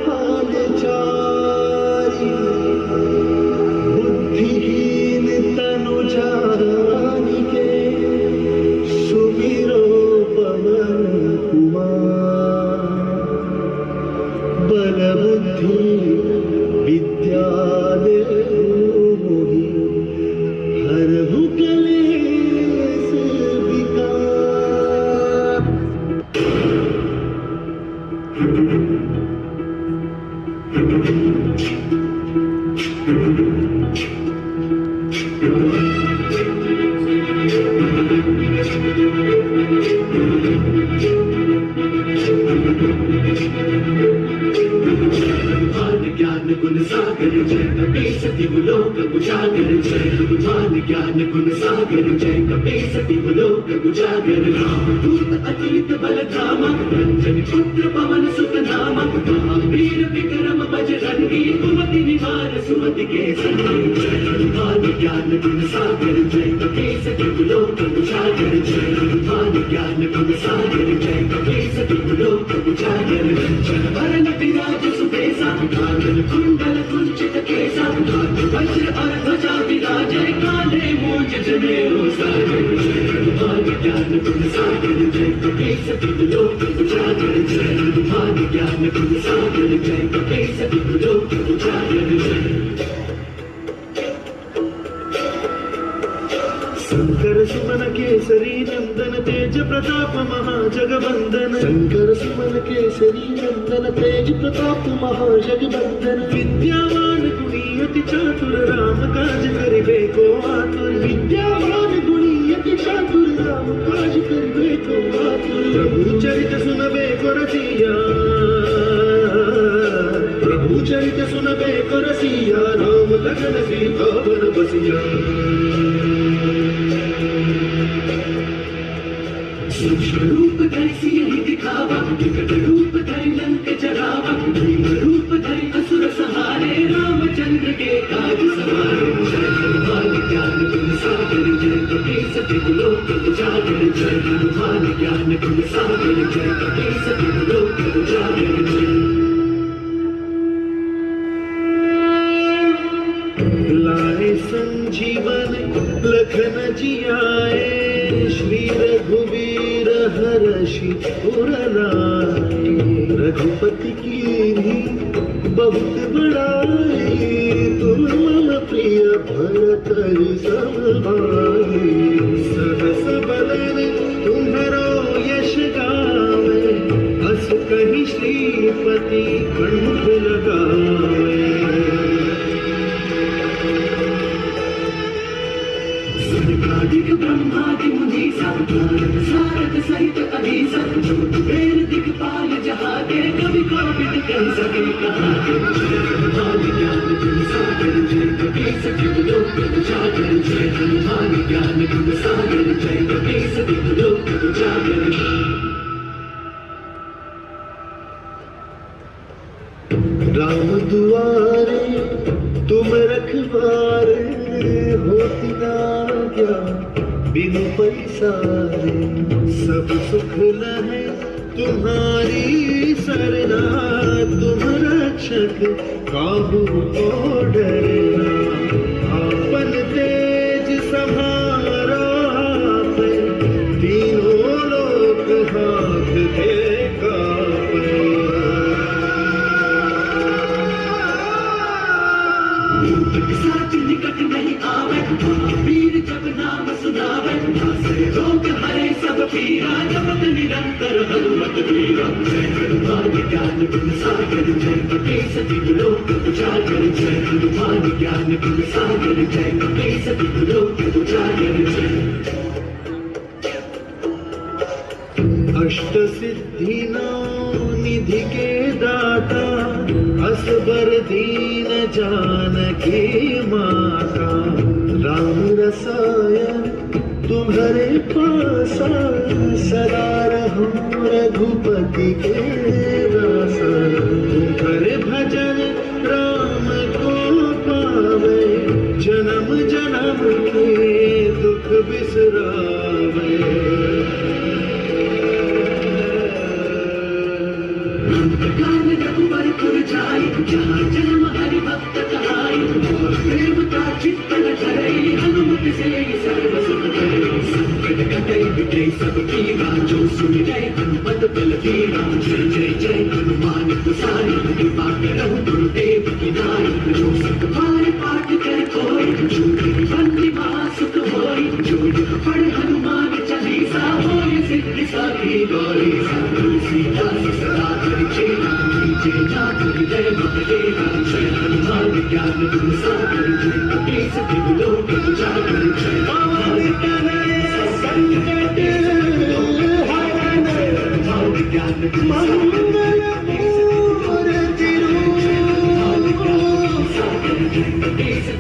पादचारी बुद्धिहीन तनु जानिके सुमिरो पवन कुमार बल बुद्धि विद्या देहु मोहि हरहु क्लेश विकार। ज्ञान गुण सागर जय कपीस दिवलोक उजागर जय मान ज्ञान गुण सागर जय कपीस दिवलोक उजागर दूत अतुलित बल धामा रंजन पुत्र पवन सुत नामा महावीर विक्रम बजरंगी कुमति निवार सुमति के संगी मान ज्ञान गुण सागर जय कपीस दिवलोक उजागर जय मान ज्ञान गुण सागर जय कपीस दिवलोक उजागर जन वरण विराज सुबेसा कुंडल कुंचित केसा वज्र और ध्वजा विराजे काले मूंज जनेऊ सागर मान ज्ञान गुण सागर जय कपीस दिवलोक उजागर जय मान ज्ञान गुण सागर जय कपीस दिवलोक उजागर जय। शंकर सुमन केसरी नंदन तेज प्रताप महाजगवंदन शंकर सुमन केसरी नंदन तेज प्रताप महाजगवंदन विद्यावान गुणी अति चातुर राम काज करिबे को आतुर विद्यावान गुणी अति चातुर राम काज करिबे को आतुर प्रभु चरित सुनबे को रसिया प्रभु चरित सुनबे को रसिया राम लखन सीता वन बसिया। सूक्ष्म रूप धरि सियहि दिखावा विकट रूप धरि लंक जरावा भीम रूप धरि असुर सहारे रामचंद्र के काज सवारे जय हनुमान ज्ञान गुण सागर जय कपीस दिवलोक उजागर जय हनुमान ज्ञान गुण सागर जय कपीस दिवलोक उजागर जय। लाए संजीवन लखन जियाए श्री रघुवीर हर्षि उर लाए रघुपति की बहुत बड़ाई तुम मम प्रिय भरत सम भाई सहस बदन तुम्हारो यश गावे अस कहि श्रीपति कंठ लगावे। दिख ब्रह्मादि मुनीसा नारद सारद सहित अधीसा वेद दिखपाल जहाते कवि कोविद कह सके कहाते जय हनुमान ज्ञान गुण सागर जय कपीस दिवलोक उजागर जय हनुमान ज्ञान गुण सागर जय कपीस दिवलोक उजागर। राम दुआरे तुम रखवारे होती ना क्या बिनु पैसारे सब सुख लहे तुम्हारी सरना तुम रक्षक काहू को डरना आपन तेज समारा आपे तीनों लोक हाथ दे कापे। साच निकट नहीं आवे वीर जब नाम सुनावे नासे रोग हरे सब पीरा जपत निरंतर हनुमत वीरा जय हनुमान ज्ञान गुण सागर जय कपीस दिवलोक उजागर जय हनुमान ज्ञान गुण सागर जय कपीस दिवलोक उजागर जय। अष्ट सिद्धि नौ निधि के दाता असबर दीन जानकी माता राम रसायन तुम्हारे पासा सदा रहूं रघुपति के दासा तुम्हारे भजन राम को पावे जन्म जन्म के दुख बिसरावे। रघुबर पुर जहाँ जन्म हरि भक्त कहाई और प्रेम का चित्तन धरे हनुमत से सर्व सुख करे संकट कटे मिटे सब पीरा जो सुन गए हनुमत बल वीरा जय जय जय हनुमान गुसाई कृपा करहु गुरुदेव की नाई जो सत पार पाठ कर कोई जो बंदी सुख होई जो पढ़ हनुमान चालीसा होय सिद्धि साखी गौरी संतु सीता सदा हरि चेला कीजे नाथ हृदय महदेवा जय हनुमान ज्ञान गुण सागर जय कपीस तिहु लोक उजागर जय पवन तनय संकट हरण हनुमान ज्ञान गुण मंगल मूर्ति रूप सागर जय कपीस